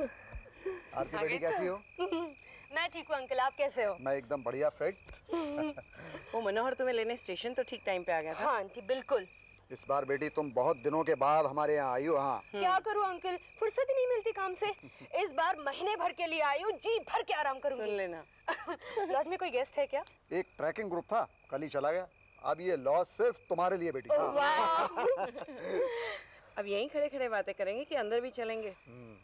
आरती बेटी कैसी हो? मैं ठीक हूँ अंकल, आप कैसे हो? मैं एकदम बढ़िया फिट। वो मनोहर तुम्हें लेने स्टेशन तो ठीक टाइम पे आ गया था। हाँ आंटी बिल्कुल। इस बार बेटी तुम बहुत दिनों के बाद हमारे यहाँ आई हो। हाँ क्या करूँ अंकल, फुर्सत ही नहीं मिलती काम से। इस बार महीने भर के लिए आई हूँ, जी भर के आराम करूँगी। सुन लेना। लॉज में कोई गेस्ट है क्या? एक ट्रैकिंग ग्रुप था, कल ही चला गया। अब ये लॉज सिर्फ तुम्हारे लिए बेटी। हाँ। वाह। अब यहीं खड़े खड़े बातें करेंगे कि अंदर भी चलेंगे?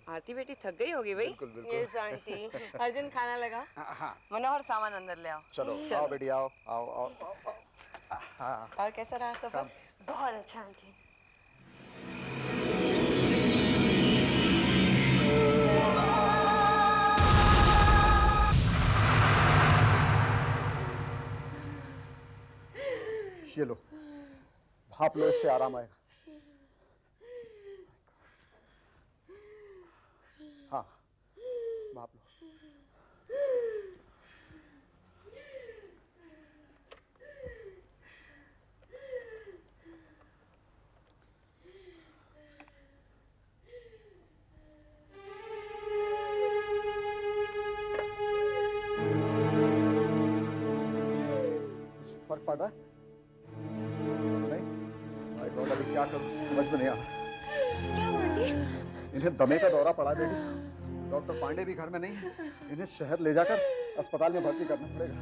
आरती बेटी थक गई होगी भाई। बिल्कुल बिल्कुल। Yes aunty. अर्जुन खाना लगा। हाँ। मनोहर सामान अंदर ले आओ। चलो आओ बेटी, आओ आओ आओ, आओ, आओ। हाँ और कैसा रहा सफर? बहुत अच्छा आंटी। ये लो, भाप लो, इससे आराम आएगा। हाँ भाप लो। फर्क पड़ रहा है? नहीं? माय गॉड, अभी क्या करूं समझ में नहीं आ रहा। क्या हुआ आंटी? इन्हें दमे का दौरा पड़ा बेटी। डॉक्टर पांडे भी घर में नहीं है। इन्हें शहर ले जाकर अस्पताल में भर्ती करना पड़ेगा।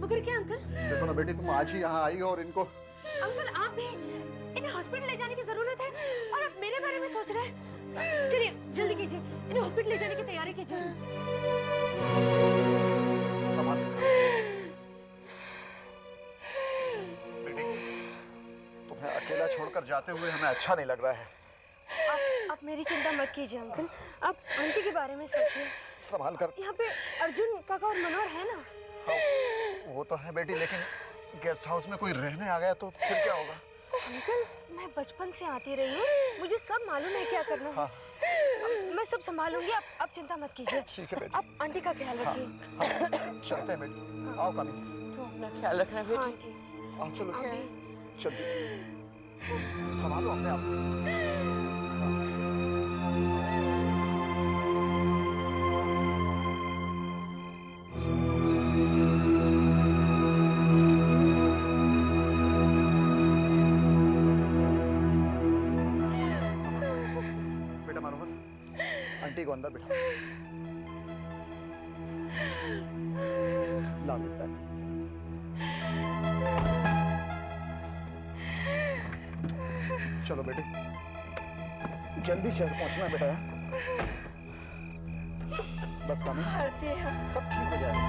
मगर क्या अंकल? देखो ना बेटी, तुम आज ही यहाँ आई हो और इनको। अंकल आप भी इन्हें हॉस्पिटल ले जाने की जरूरत है और आप मेरे बारे में सोच रहे हैं। चलिए जल्दी कीजिए, इन्हें हॉस्पिटल ले जाने की तैयारी कीजिए। संभाल बेटी, तुम्हें अकेला छोड़कर जाते हुए हमें अच्छा नहीं लग रहा है। आप मेरी चिंता मत कीजिए अंकल, आप आंटी के बारे में सोचिए। संभाल कर। यहाँ पे अर्जुन काका और मनोहर है ना? हाँ, वो तो है बेटी, लेकिन गेस्ट हाउस में कोई रहने आ गया तो फिर क्या होगा? अंकल मैं बचपन से आती रही हूँ, मुझे सब मालूम है क्या करना है। हाँ। मैं सब संभालूंगी, आप चिंता मत कीजिए। ठीक है बेटी। आप आंटी का ख्याल रखिए। हाँ, चलते हैं बेटी। आओ कामी। तो अपना ख्याल रखना हाँ बेटी। आंटी। आओ चलो आप भी। जल्दी। संभालो अपने आप। बेटा मनोहर, आंटी को अंदर बिठा। ला बेटा। चलो बेटे, जल्दी शहर पहुंचना है बेटा। बस कामी, सब ठीक हो जाएगा।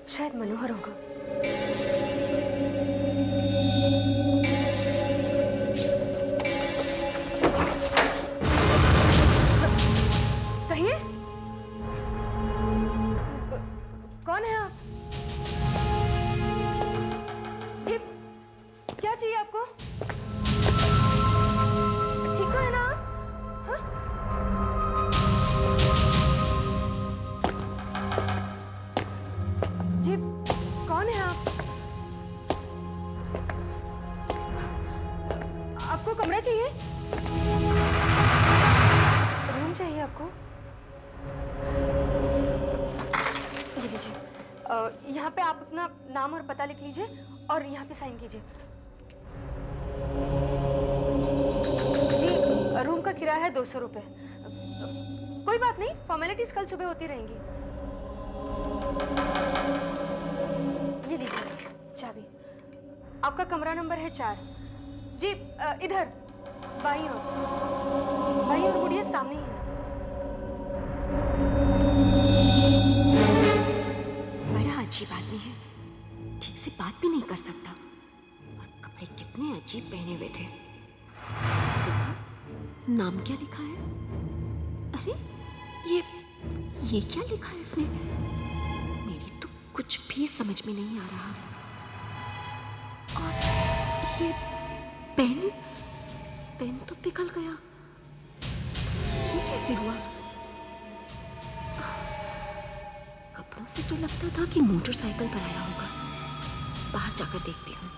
शायद मनोहर होगा। कहिए, कौन है आप? जी, क्या चाहिए आपको? ठीक तो है ना आप? हाँ? जी, कौन है आप? आपको कमरा चाहिए? रूम चाहिए आपको? ये लीजिए। यहाँ पे आप अपना नाम और पता लिख लीजिए और यहाँ पे साइन कीजिए। जी, रूम का किराया है 200 रुपये। कोई बात नहीं, फॉर्मेलिटीज कल सुबह होती रहेंगी। ये ये लीजिए चाबी। आपका कमरा नंबर है 4। जी इधर बाईं ओर मुड़िए, सामने ही है। बड़ा अजीब आदमी है, ठीक से बात भी नहीं कर सकता और कपड़े कितने अजीब पहने हुए थे। देखो नाम क्या लिखा है? अरे ये क्या लिखा है इसमें? मेरी तो कुछ भी समझ में नहीं आ रहा। और ये पेन तो पिघल गया। ये कैसे हुआ? कपड़ों से तो लगता था कि मोटरसाइकिल पर आया होगा। बाहर जाकर देखती हूँ।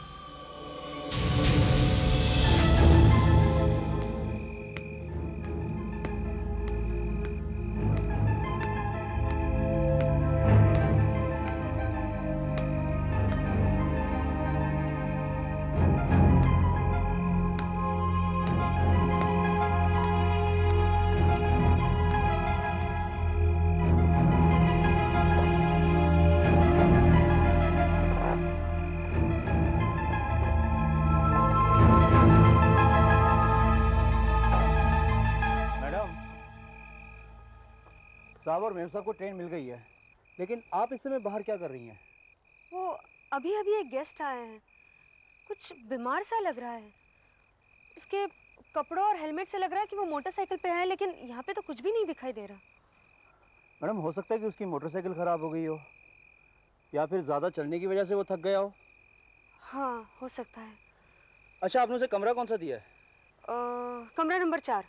साहब और मेम साहब को ट्रेन मिल गई है, लेकिन आप इस समय बाहर क्या कर रही हैं? वो अभी एक गेस्ट आए हैं, कुछ बीमार सा लग रहा है। उसके कपड़ों और हेलमेट से लग रहा है कि वो मोटरसाइकिल पे है, लेकिन यहाँ पे तो कुछ भी नहीं दिखाई दे रहा। मैडम हो सकता है कि उसकी मोटरसाइकिल ख़राब हो गई हो या फिर ज़्यादा चलने की वजह से वो थक गया हो। हाँ हो सकता है। अच्छा, आपने उसे कमरा कौन सा दिया है? कमरा नंबर 4।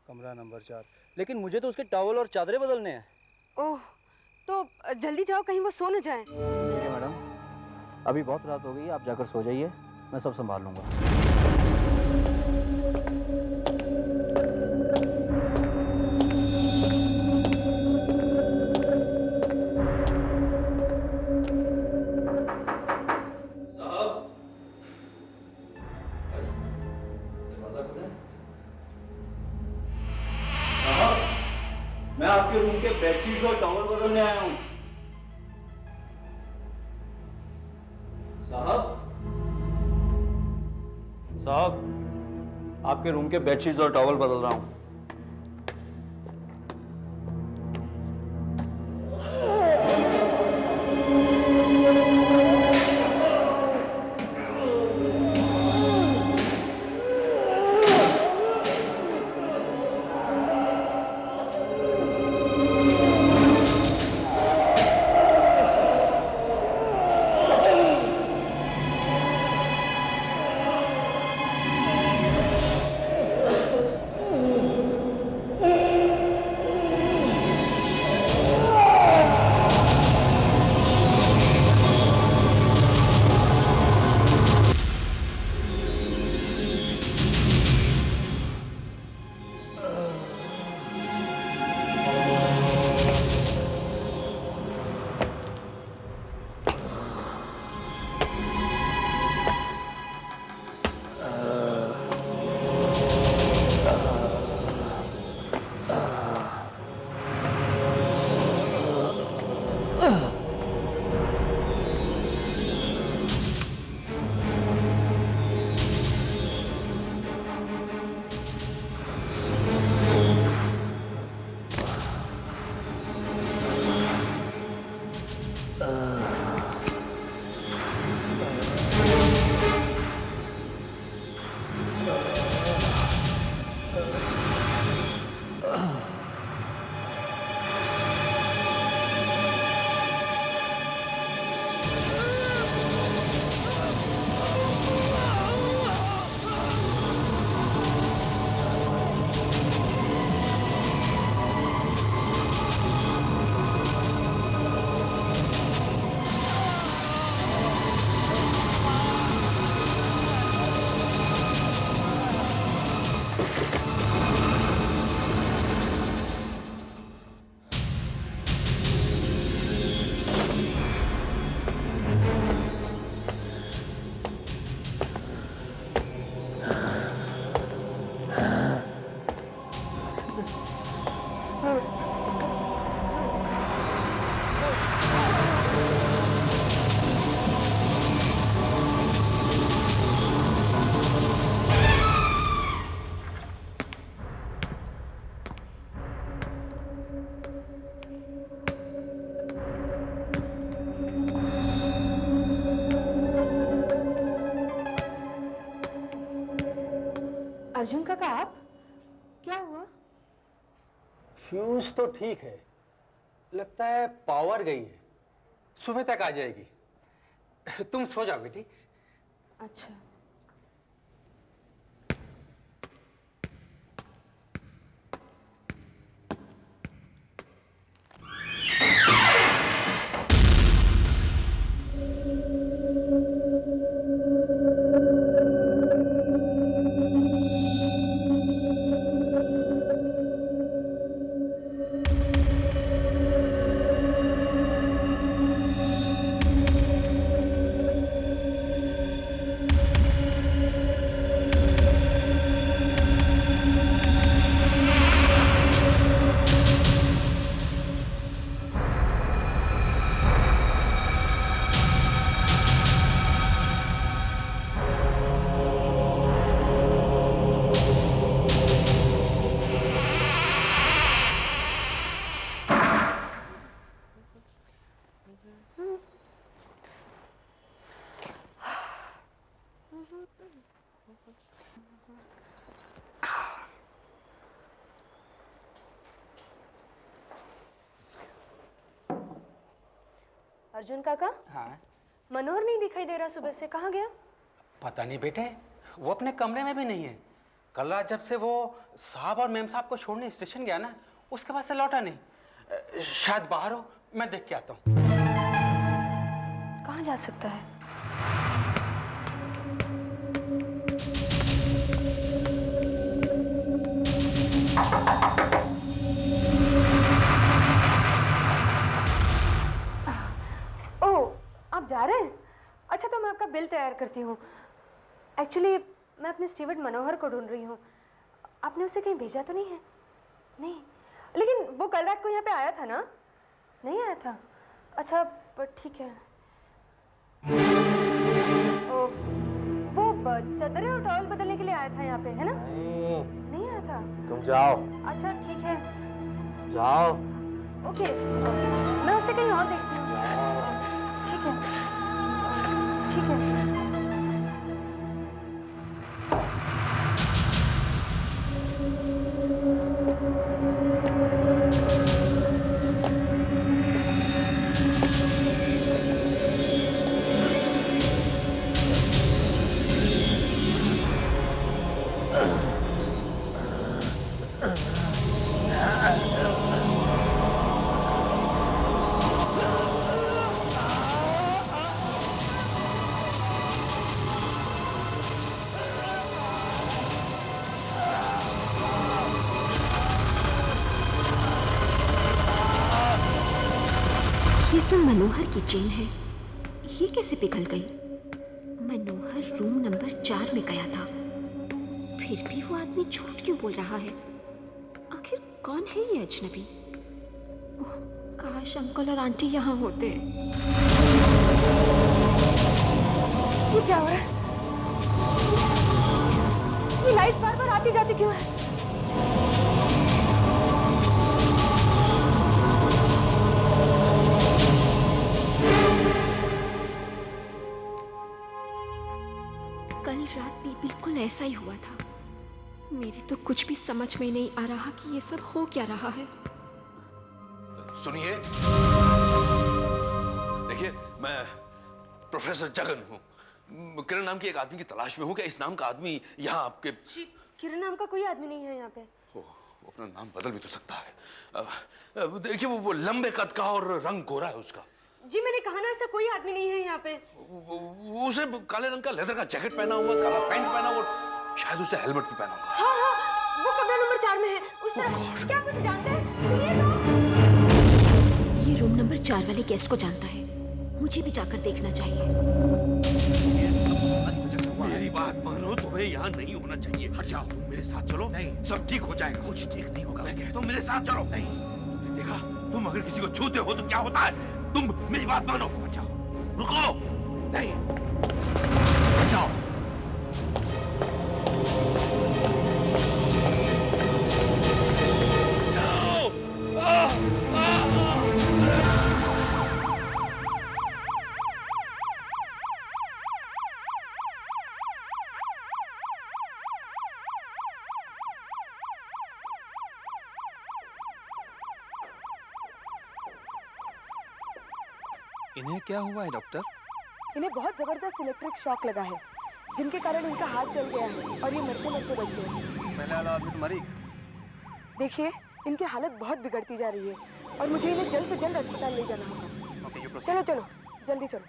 कमरा नंबर 4, लेकिन मुझे तो उसके टॉवल और चादरें बदलने हैं। ओह, तो जल्दी जाओ, कहीं वो सो न जाए। ठीक है मैडम, अभी बहुत रात हो गई है, आप जाकर सो जाइए, मैं सब संभाल लूँगा। मैं आपके रूम के बेडशीट्स और टॉवल बदलने आया हूँ। साहब, आपके रूम के बेडशीट्स और टॉवल बदल रहा हूँ। पाप, क्या हुआ? फ्यूज तो ठीक है, लगता है पावर गई है, सुबह तक आ जाएगी। तुम सो जाओ बेटी। अच्छा। अर्जुन काका, हाँ, मनोहर नहीं दिखाई दे रहा सुबह से, कहाँ गया? पता नहीं बेटे, वो अपने कमरे में भी नहीं है। कल रात जब से वो साहब और मेम साहब को छोड़ने स्टेशन गया ना, उसके बाद से लौटा नहीं। शायद बाहर हो, मैं देख के आता हूँ। कहाँ जा सकता है? ओह, आप जा रहे हैं? अच्छा, तो मैं आपका बिल तैयार करती हूँ। एक्चुअली मैं अपने स्टीवर्ड मनोहर को ढूंढ रही हूँ। आपने उसे कहीं भेजा तो नहीं है? नहीं, लेकिन वो कल रात को यहाँ पे आया था ना? नहीं आया था? अच्छा, पर ठीक है। ओ, वो चादरें और टॉवल बदलने के लिए आया था यहाँ पे, है ना? नहीं आया था? तुम जाओ। अच्छा, ठीक है। जाओ। ओके, मैं उसे कहीं और देखती हूँ। ठीक है, ठीक है। ये तो मनोहर की चेन है, ये कैसे पिघल गई? मनोहर रूम नंबर 4 में गया था, फिर भी वो आदमी झूठ क्यों बोल रहा है? आखिर कौन है ये अजनबी? ओह, काश अंकल और आंटी यहाँ होते। ये क्या हो रहा है? ये लाइट बार बार आती जाती क्यों है? कल रात भी बिल्कुल ऐसा ही हुआ था। मेरे तो कुछ भी समझ में नहीं आ रहा कि ये सब हो क्या रहा है। सुनिए, देखिए, मैं प्रोफेसर जगन हूँ। किरण नाम के एक आदमी की तलाश में हूँ। क्या इस नाम का आदमी यहाँ आपके? किरण नाम का कोई आदमी नहीं है यहाँ पे। वो अपना नाम बदल भी तो सकता है। देखिए, वो लंबे कद का और रंग गोरा है उसका। जी, मैंने कहा ना, ऐसा कोई आदमी नहीं है यहाँ पे। उसे काले रंग का लेदर का जैकेट पहना हुआ, काला पैंट पहना हुआ, और शायद उसे हेलमेट भी पहना हुआ। हाँ हाँ, वो कमरा नंबर 4 में है। उस तरफ। क्या आप उसे जानते हैं? सुनिए तो। ये रूम नंबर 4 वाले गेस्ट को जानता है, मुझे भी जाकर देखना चाहिए। मेरी बात मानो, तुम्हें यहाँ नहीं होना चाहिए। हट जाओ, तुम मेरे साथ चलो। नहीं, सब ठीक हो जाएगा। कुछ ठीक नहीं होगा। मैं कहता हूँ मेरे साथ चलो। नहीं, तुमने देखा, तुम अगर किसी को छूते हो तो क्या होता है? तुम मेरी बात मानो। हट जाओ, रुको। नहीं, हट जाओ। इन्हें क्या हुआ है डॉक्टर? इन्हें बहुत जबरदस्त इलेक्ट्रिक शॉक लगा है, जिनके कारण इनका हाथ जल गया है और ये मरते मरते बच गए। पहले वाला आदमी तो मरी। देखिए, इनकी हालत बहुत बिगड़ती जा रही है और मुझे इन्हें जल्द से जल्द अस्पताल ले जाना होगा। Okay, you proceed. चलो चलो, जल्दी चलो।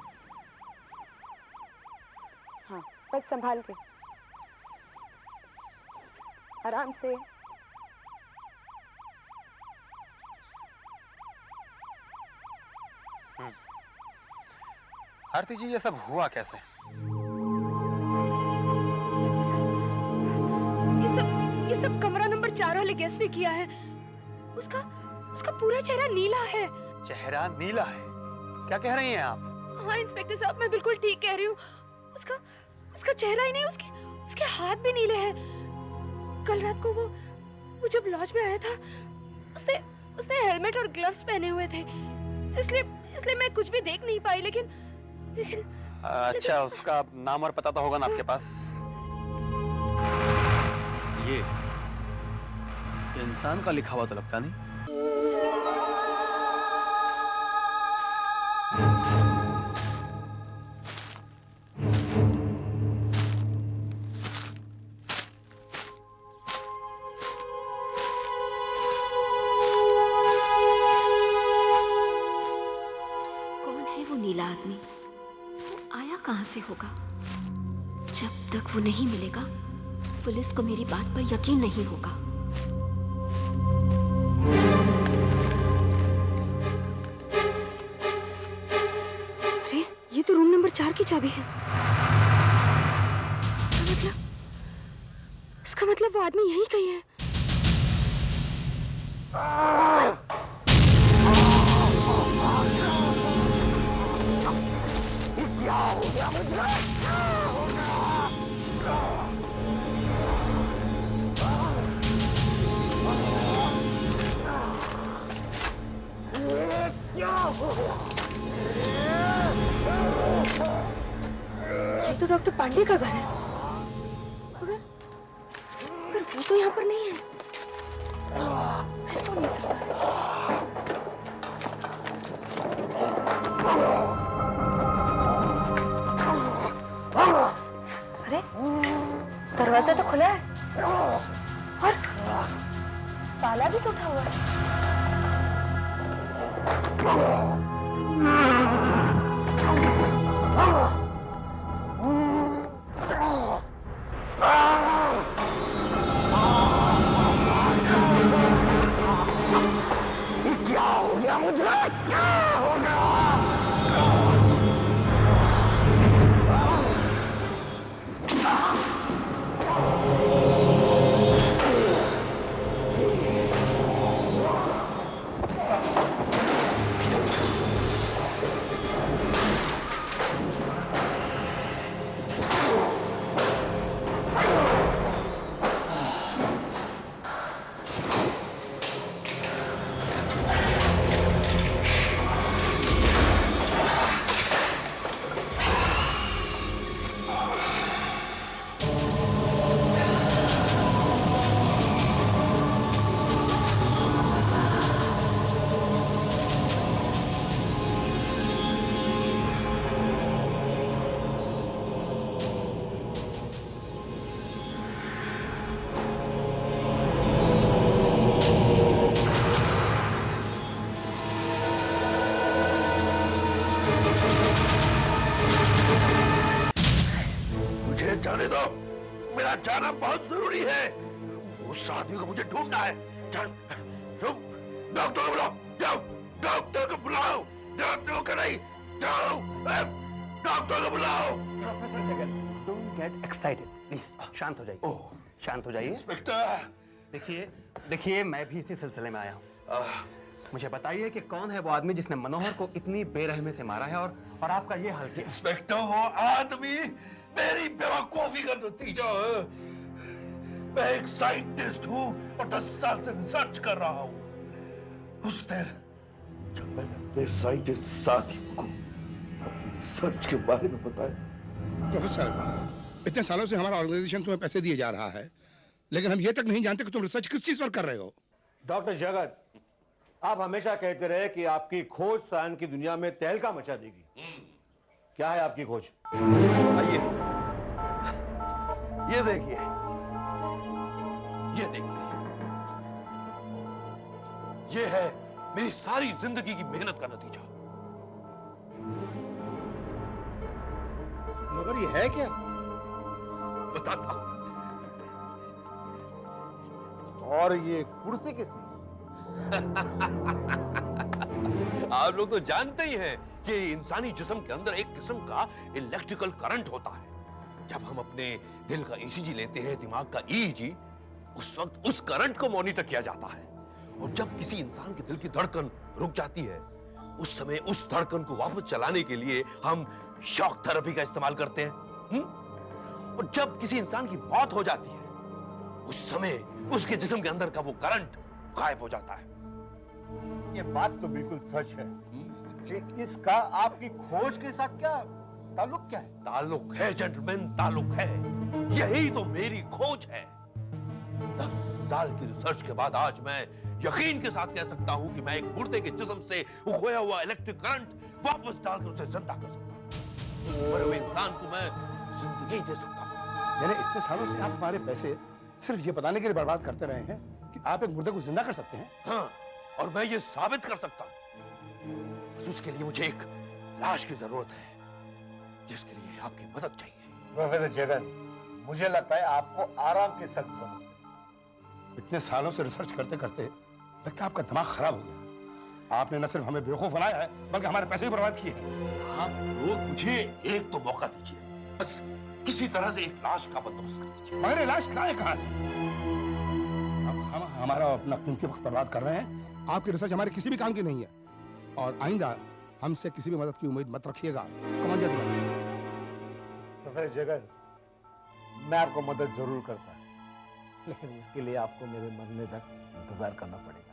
हाँ, बस संभाल के, आराम से। आरती जी, ये सब हुआ कैसे? ये सब कमरा नंबर 4 वाले गेस्ट ने किया है। उसका उसका पूरा चेहरा नीला है। चेहरा नीला है? क्या कह रही हैं आप? हाँ इंस्पेक्टर साहब, मैं बिल्कुल ठीक कह रही हूँ। उसका चेहरा ही नहीं, उसके हाथ भी नीले हैं। कल रात को वो जब लॉज में आया था, उसने हेलमेट और ग्लव्स पहने हुए थे, इसलिए मैं कुछ भी देख नहीं पाई। लेकिन अच्छा, उसका नाम और पता तो होगा ना आपके पास? ये इंसान का लिखा हुआ तो लगता नहीं। कौन है वो नीला आदमी? वो आया कहां से होगा? जब तक वो नहीं मिलेगा, पुलिस को मेरी बात पर यकीन नहीं होगा। अरे, ये तो रूम नंबर 4 की चाबी है। इसका मतलब वो आदमी यहीं कहीं है। ये तो डॉक्टर पांडे का घर है। अगर वो तो यहाँ पर नहीं है, फिर कौन हो सकता है? अरे, दरवाजा तो खुला है और ताला भी टूटा हुआ है। जाने दो, मेरा जाना बहुत जरूरी है। उस आदमी को मुझे ढूंढना है। डॉक्टर को बुलाओ, जाओ डॉक्टर को बुलाओ। डॉक्टर को नहीं, जाओ डॉक्टर को बुलाओ। Professor Jagan, don't get excited please. शांत हो जाइए, शांत हो जाइए। इंस्पेक्टर, देखिए मैं भी इसी सिलसिले में आया हूँ। मुझे बताइए कि कौन है वो आदमी जिसने मनोहर को इतनी बेरहमी से मारा है और आपका ये हाल किया? इंस्पेक्टर, वो आदमी मेरी बेवकूफी का नतीजा है। मैं एक साइंटिस्ट हूँ और 10 साल से रिसर्च कर रहा हूँ। उस दिन जब मैंने अपने साइंटिस्ट साथियों को अपनी रिसर्च के बारे में बताया। प्रोफेसर, इतने सालों से हमारा ऑर्गेनाइजेशन तुम्हें पैसे दिए जा रहा है, लेकिन हम ये तक नहीं जानते कि तुम रिसर्च किस चीज पर कर रहे हो। डॉक्टर जगत, आप हमेशा कहते रहे कि आपकी खोज सायन की दुनिया में तहलका मचा देगी। क्या है आपकी खोज? आइए, ये देखिए, ये देखिए, ये है मेरी सारी जिंदगी की मेहनत का नतीजा। मगर ये है क्या? बताता। और ये कुर्सी किसने? आप लोग तो जानते ही हैं कि इंसानी जिस्म के अंदर एक किस्म का इलेक्ट्रिकल करंट होता है। जब हम अपने दिल का ईसीजी लेते हैं, दिमाग का ईईजी, उस वक्त उस करंट को मॉनिटर किया जाता है। और जब किसी इंसान के दिल की धड़कन रुक जाती है, उस समय उस धड़कन को वापस चलाने के लिए हम शॉक थेरेपी का इस्तेमाल करते हैं। और जब किसी इंसान की मौत हो जाती है, उस समय उसके जिस्म के अंदर का वो करंट गायब हो जाता है। ये बात तो बिल्कुल सच है, लेकिन इसका आपकी खोज के साथ क्या ताल्लुक क्या है? ताल्लुक है जेंटलमैन, ताल्लुक है। यही तो मेरी खोज है। 10 साल की रिसर्च के बाद आज मैं यकीन के साथ कह सकता हूं कि मैं एक मुर्दे के जिस्म से खोया हुआ इलेक्ट्रिक करंट वापस डालकर उसे जिंदा कर सकता हूं। मरे हुए इंसान को मैं जिंदगी दे सकता हूं। यानी इतने सालों से आप हमारे पैसे सिर्फ ये बताने के लिए बर्बाद करते रहे हैं कि आप एक मुर्दे को जिंदा कर सकते हैं। हाँ, और मैं ये साबित कर सकता हूं। बस उसके लिए मुझे एक लाश की जरूरत है, जिसके लिए आपकी मदद चाहिए। प्रोफेसर जगन, मुझे लगता है आपको आराम की सख्त जरूरत है। इतने सालों से रिसर्च करते करते लगता है आपका दिमाग खराब हो गया। आपने न सिर्फ हमें बेवकूफ बनाया है, बल्कि हमारे पैसे भी बर्बाद किए हैं। आप लोग मुझे एक तो मौका दीजिए, बस किसी तरह से एक लाश का बंदोबस्त कर दीजिए। मगर ये लाश लाए कहां से? हम हमारा अपना कीमती वक्त बर्बाद कर रहे हैं। आपकी रिसर्च हमारे किसी भी काम की नहीं है, और आइंदा हमसे किसी भी मदद की उम्मीद मत रखिएगा। कमान जजमैन। प्रोफेसर जगन, मैं आपको मदद जरूर करता, लेकिन उसके लिए आपको मेरे मरने तक इंतजार करना पड़ेगा।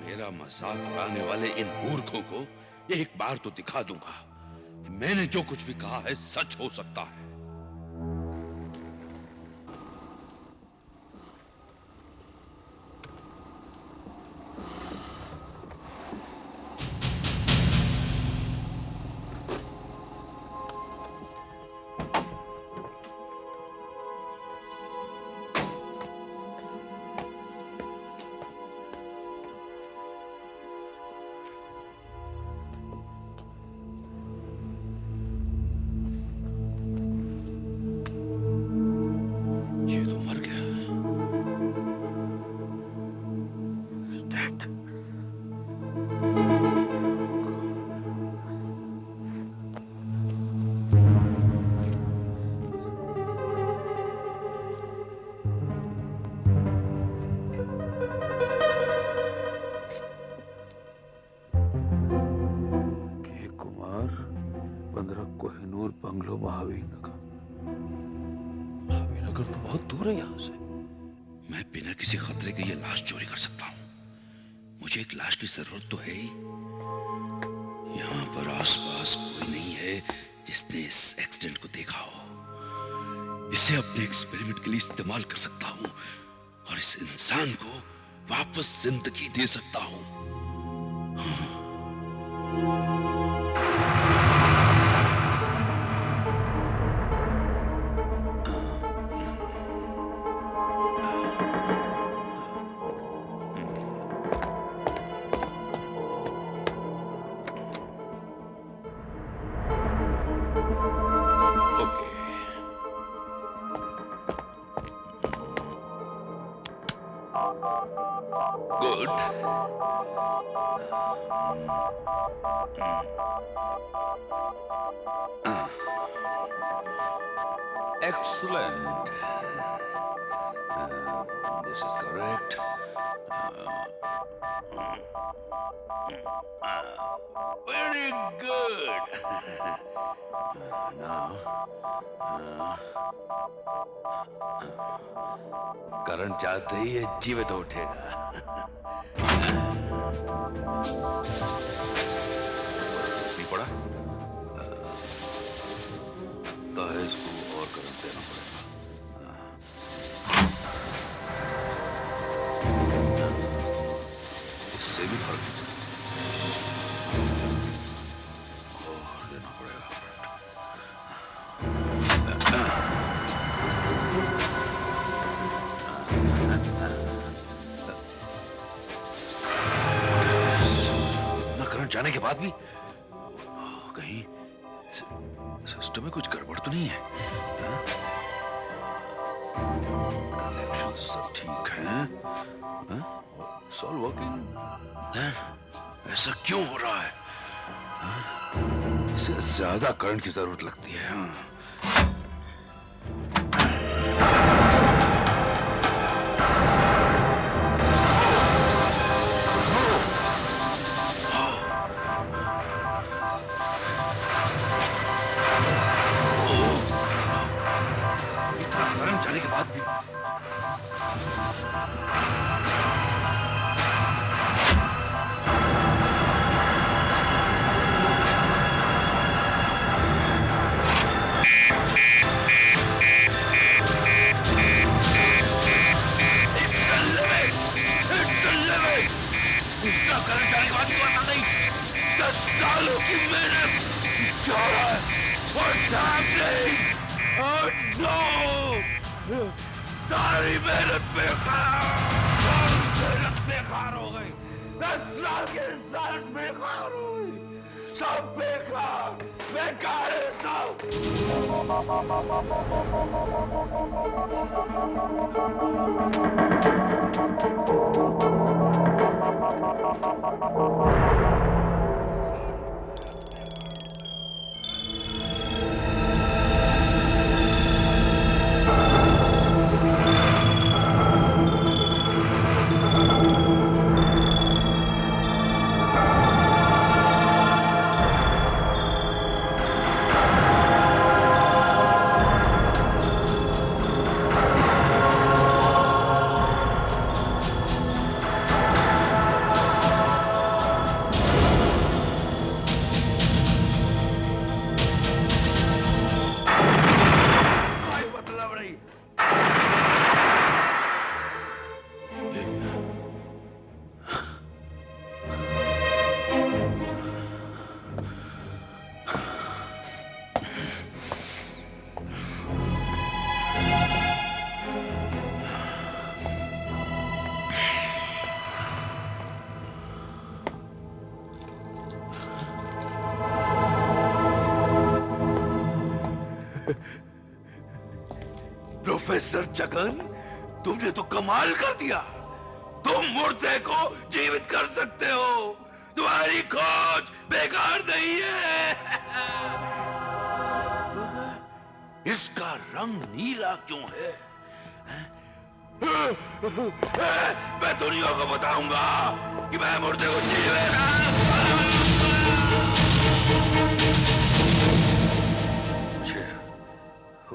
मेरा मजाक उड़ाने वाले इन मूर्खों को एक बार तो दिखा दूंगा कि मैंने जो कुछ भी कहा है सच हो सकता है। बंगलो महावीर नगर। महावीर नगर तो बहुत दूर है यहाँ से। मैं बिना किसी खतरे के ये लाश चोरी कर सकता हूँ। मुझे एक लाश की जरूरत तो है ही। यहाँ पर आसपास कोई नहीं है जिसने इस एक्सीडेंट को देखा हो। इसे अपने एक्सपेरिमेंट के लिए इस्तेमाल कर सकता हूँ और इस इंसान को वापस जिंदगी दे सकता हूँ। Good. Excellent. This is correct. Very good. Now, current जाते ही ये जीवित उठेगा। नहीं पड़ा? लगता है इसको और करंट देना पड़ेगा। इससे भी फर्क और देना पड़ेगा। ना करंट जाने के बाद भी कहीं सिस्टम में कुछ गड़बड़ तो नहीं है? कनेक्शन सब ठीक है? All working. ऐसा क्यों हो रहा है? इसे ज्यादा करंट की जरूरत लगती है। इतना करंट जाने के बाद भी करंट जाने के बाद भी पता नहीं 10 सालों की मेहनत क्या हो रहा है? What's happening? Oh no! सारी मेहनत बेकार हो गई। 10 साल की रिसर्च बेकार हो गई। सब बेकार है सब। प्रोफेसर जगन, तुमने तो कमाल कर दिया। तुम मुर्दे को जीवित कर सकते हो। तुम्हारी खोज बेकार नहीं है। इसका रंग नीला क्यों है? मैं दुनिया को बताऊंगा कि मैं मुर्दे को जीवित।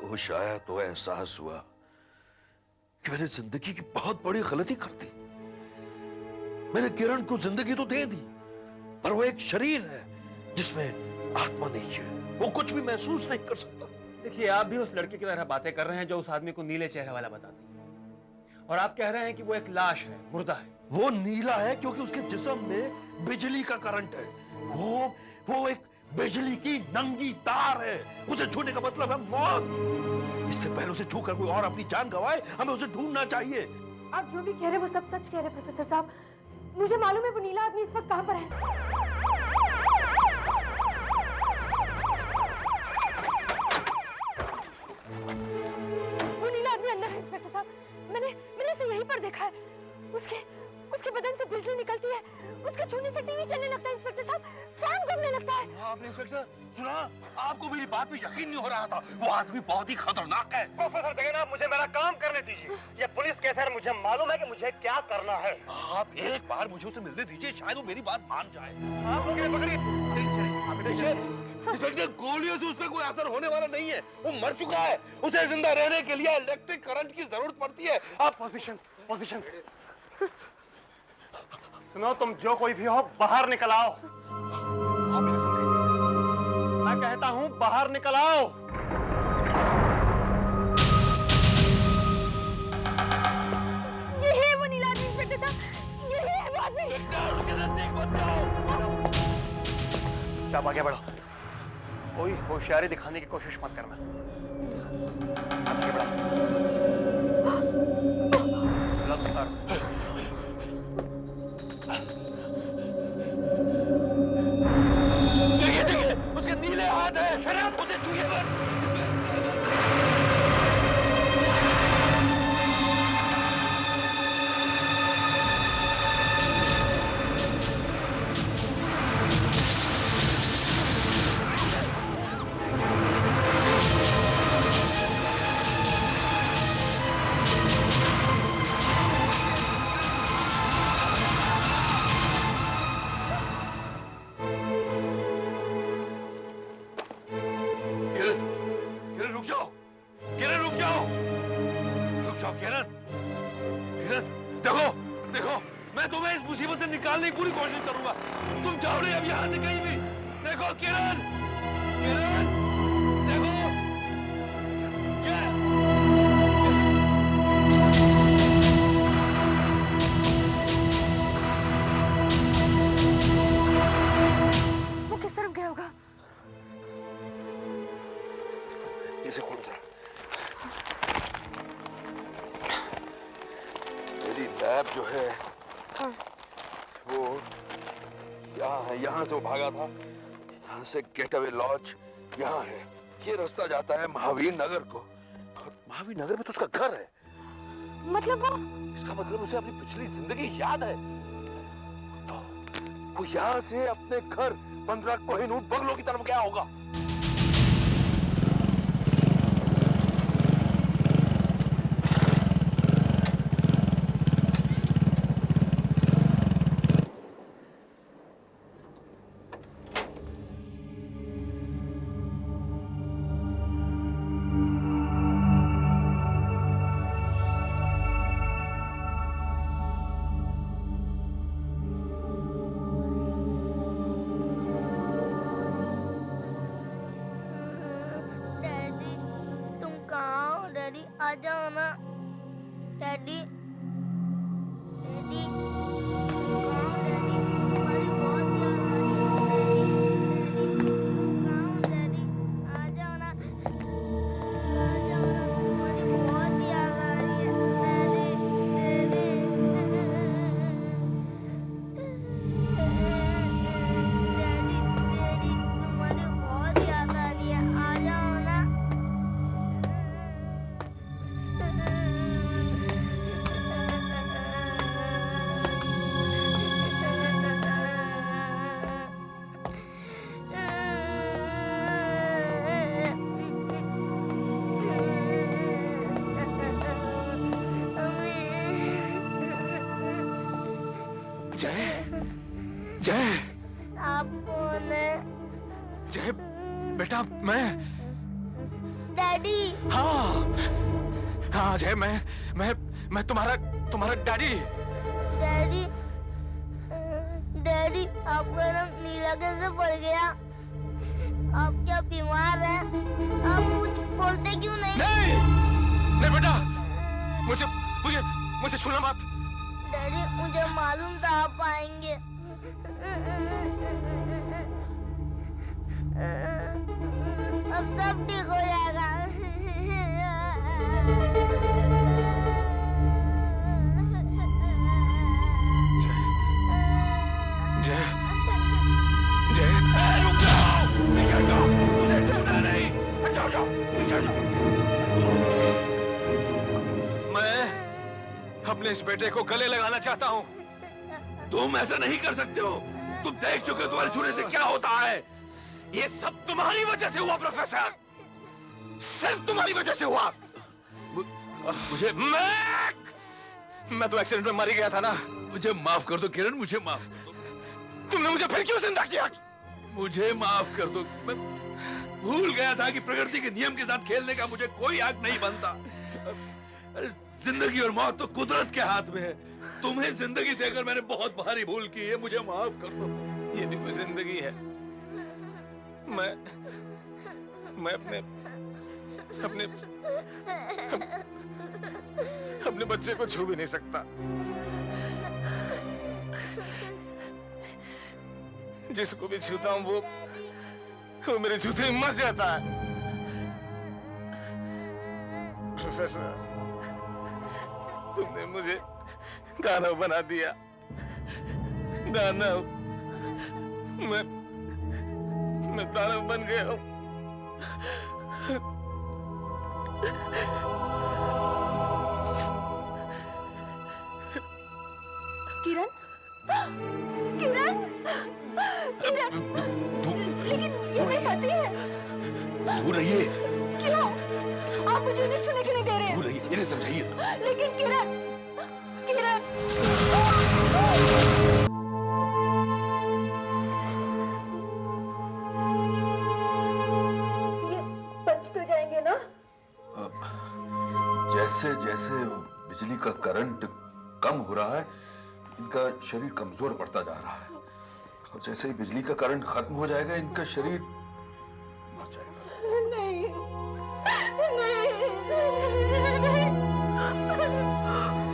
होश आया तो एहसास हुआ कि मैंने जिंदगी की बहुत बड़ी गलती कर दी। मैंने किरण को जिंदगी तो दे दी, पर वो एक शरीर है जिसमें आत्मा नहीं है। वो कुछ भी महसूस नहीं कर सकता। देखिए, आप भी उस लड़की की तरह बातें कर रहे हैं जो उस आदमी को नीले चेहरे वाला बताती है, और आप कह रहे हैं कि वो एक लाश है, मुर्दा है। वो नीला है क्योंकि उसके जिस्म में बिजली का करंट है। वो एक बिजली की नंगी तार है। उसे छूने का मतलब है मौत। इससे पहले उसे छूकर कोई और अपनी जान गंवाए, हमें उसे ढूंढना चाहिए। आप जो भी कह रहे हैं वो सब सच कह रहे हैं प्रोफेसर साहब। मुझे मालूम है वो नीला आदमी इस वक्त कहां पर है। वो नीला आदमी अंदर है इंस्पेक्टर साहब। मैंने उसे यहीं पर देखा है। उसके बदन से बिजली निकलती है। उसके छूने से टीवी चलने लगता है इंस्पेक्टर साहब। फैन घूमने लगता है। आपने इंस्पेक्टर सुना? आपको मेरी बात में यकीन नहीं हो रहा था। वो आदमी बहुत ही खतरनाक है। प्रोफेसर जगन, आप मुझे मेरा काम करने दीजिए। ये पुलिस केस है, मुझे मालूम है कि मुझे क्या करना है। आप एक बार मुझे उसे मिलने दीजिए, शायद वो मेरी बात मान जाए। आप पकड़िए। देखिए इंस्पेक्टर, गोलियों से उस पर कोई असर होने वाला नहीं है। वो मर चुका है। उसे जिंदा रहने के लिए इलेक्ट्रिक करंट की जरूरत पड़ती है। आप पोजीशन सुनो, तुम जो कोई भी हो बाहर निकल आओ। आप मेरे समझिए। मैं कहता हूं बाहर निकल आओ। आदमी। उसके नजदीक मत जाओ। चुपचाप आगे बढ़ो, कोई होशियारी दिखाने की कोशिश मत करना। आगे बढ़ो। ग्लव्स उतारो। देखिए देखिए, उसके नीले हाथ है। शराब उसे छूइए मत। किरण रुक जाओ। किरण रुक जाओ। रुक जाओ किरण। किरण देखो देखो, मैं तुम्हें इस मुसीबत से निकालने की पूरी कोशिश करूंगा। तुम जाओ नहीं अब यहाँ से कहीं भी। देखो किरण, किरण देखो क्या वो किस तरफ गया होगा? इसे खोल दे। मेरी लैब जो है वो यहाँ है। यहाँ से वो भागा था। यहाँ से गेट अवे लॉज यहाँ है। ये रास्ता जाता है महावीर नगर को, और महावीर नगर में तो उसका घर है। मतलब इसका मतलब उसे अपनी पिछली जिंदगी याद है। तो वो यहाँ से अपने घर 15 कोहिनूर बंगलों की तरफ गया होगा। डैडी तुम कहाँ हो? डैडी आ जाओ ना। डैडी डैडी तुम कहाँ हो? डैडी तुम्हारी बहुत याद आ रही है। डैडी तुम कहाँ हो? डैडी आ जाओ ना। आ जाओ ना, तुम्हारी बहुत याद आ रही है। डैडी डैडी डैडी डैडी तुम्हारी बहुत याद आ रही है। आ जाओ ना। जय जय आप कौन है? जय बेटा, मैं डैडी हाँ हाँ जय, मैं तुम्हारा डैडी। डैडी डैडी आपका रंग नीला कैसे पड़ गया? आप क्या बीमार हैं? आप कुछ बोलते क्यों नहीं? नहीं बेटा, मुझे मुझे मुझे छूना मत। डैडी मुझे मालूम था आप आएंगे। अब सब ठीक हो जाएगा। जय जय रुक जाओ। निकल जाओ, मुझे छूना नहीं। जाओ जाओ, निकल जाओ। मैं अपने इस बेटे को गले लगाना चाहता हूँ। तुम ऐसा नहीं कर सकते हो। तुम देख चुके हो तुम्हारे छूने से क्या होता है। ये सब तुम्हारी वजह से हुआ प्रोफेसर, सिर्फ तुम्हारी वजह से हुआ। मुझे मैं तो एक्सीडेंट में मारी गया था ना। मुझे माफ कर दो किरण, मुझे माफ कर दो। तुमने मुझे फिर क्यों जिंदा किया? मुझे माफ कर दो। मैं भूल गया था कि प्रकृति के नियम के साथ खेलने का मुझे कोई हक नहीं बनता। अरे जिंदगी और मौत तो कुदरत के हाथ में है। तुम्हें जिंदगी देकर मैंने बहुत भारी भूल की है, मुझे माफ कर दो। ये भी कोई जिंदगी है? मैं अपने बच्चे को छू भी नहीं सकता। जिसको भी छूता हूँ वो मेरे जूते में मर जाता है। प्रोफेसर, तुमने मुझे दानव बना दिया। दानव, मैं दानव बन गया हूँ। किरण, किरण, किरण, लेकिन ये मेरे पति है। दूर रहिए। क्यों? आप मुझे उन्हें छूने क्यों नहीं दे रहे? दूर रहिए, इन्हें समझाइए। लेकिन किरण, किरण, ये बच तो जाएंगे ना? जैसे जैसे बिजली का करंट कम हो रहा है, इनका शरीर कमजोर पड़ता जा रहा है, और जैसे ही बिजली का करंट खत्म हो जाएगा, इनका शरीर मर जाएगा। नहीं,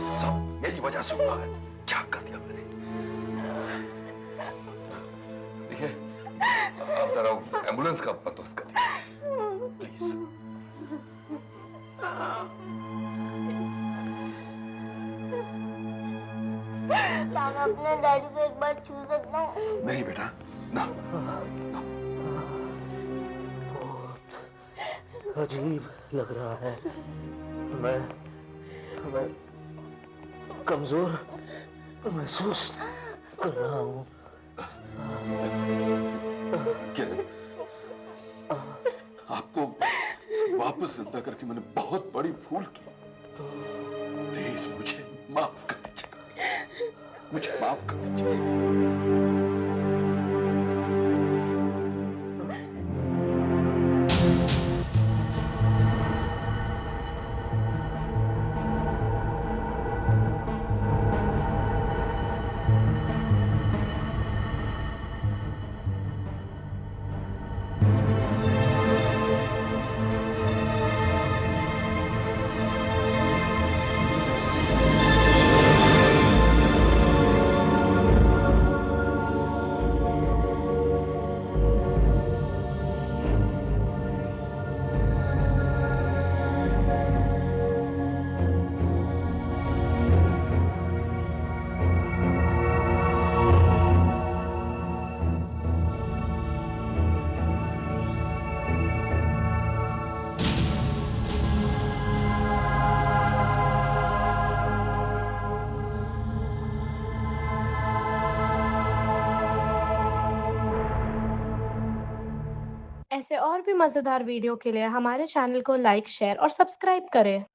सब मेरी वजह से हुआ है। क्या कर दिया मैंने? देखिए, आप जरा एम्बुलेंस का बंदोबस्त कर दीजिए, प्लीज। क्या मैं अपने डैडी को एक बार छू सकता हूँ? नहीं बेटा, ना। बहुत अजीब लग रहा है। मैं कमजोर महसूस कर रहा हूँ। किरण, आपको वापस जिंदा करके मैंने बहुत बड़ी भूल की। प्लीज मुझे माफ कर दीजिएगा, मुझे माफ कर दीजिए। ऐसे और भी मज़ेदार वीडियो के लिए हमारे चैनल को लाइक, शेयर और सब्सक्राइब करें।